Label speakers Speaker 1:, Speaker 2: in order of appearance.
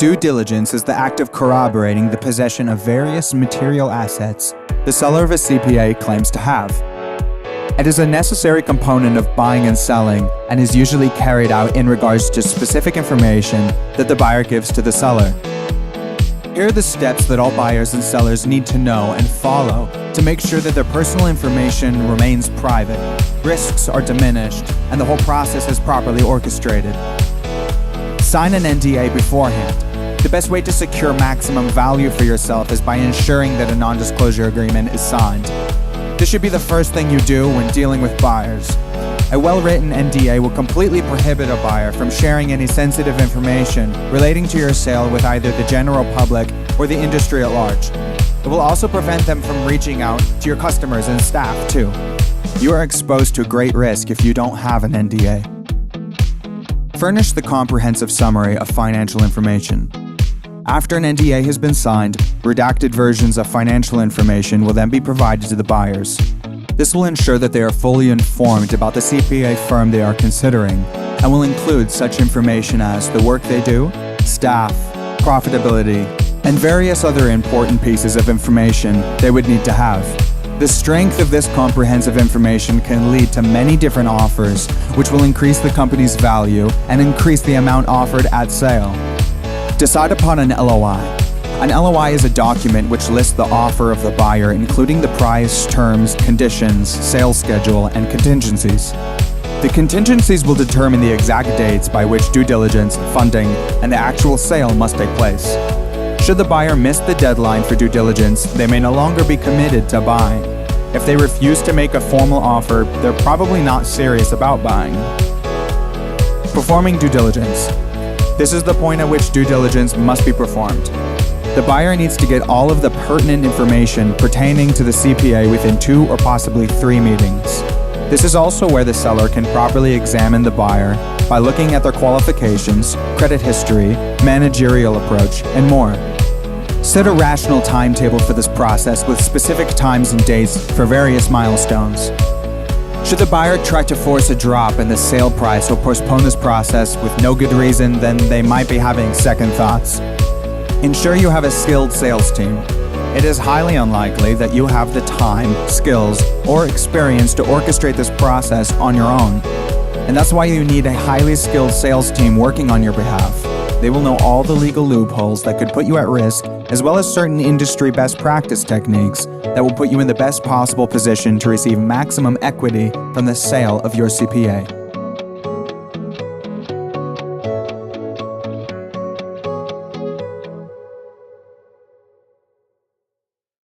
Speaker 1: Due diligence is the act of corroborating the possession of various material assets the seller of a CPA claims to have. It is a necessary component of buying and selling and is usually carried out in regards to specific information that the buyer gives to the seller. Here are the steps that all buyers and sellers need to know and follow to make sure that their personal information remains private, risks are diminished, and the whole process is properly orchestrated. Sign an NDA beforehand. The best way to secure maximum value for yourself is by ensuring that a non-disclosure agreement is signed. This should be the first thing you do when dealing with buyers. A well-written NDA will completely prohibit a buyer from sharing any sensitive information relating to your sale with either the general public or the industry at large. It will also prevent them from reaching out to your customers and staff too. You are exposed to great risk if you don't have an NDA. Furnish the comprehensive summary of financial information. After an NDA has been signed, redacted versions of financial information will then be provided to the buyers. This will ensure that they are fully informed about the CPA firm they are considering, and will include such information as the work they do, staff, profitability, and various other important pieces of information they would need to have. The strength of this comprehensive information can lead to many different offers, which will increase the company's value and increase the amount offered at sale. Decide upon an LOI. An LOI is a document which lists the offer of the buyer, including the price, terms, conditions, sales schedule, and contingencies. The contingencies will determine the exact dates by which due diligence, funding, and the actual sale must take place. Should the buyer miss the deadline for due diligence, they may no longer be committed to buying. If they refuse to make a formal offer, they're probably not serious about buying. Performing due diligence. This is the point at which due diligence must be performed. The buyer needs to get all of the pertinent information pertaining to the CPA within 2 or possibly 3 meetings. This is also where the seller can properly examine the buyer by looking at their qualifications, credit history, managerial approach, and more. Set a rational timetable for this process with specific times and dates for various milestones. Should the buyer try to force a drop in the sale price or postpone this process with no good reason, then they might be having second thoughts. Ensure you have a skilled sales team. It is highly unlikely that you have the time, skills, or experience to orchestrate this process on your own. And that's why you need a highly skilled sales team working on your behalf. They will know all the legal loopholes that could put you at risk, as well as certain industry best practice techniques that will put you in the best possible position to receive maximum equity from the sale of your CPA.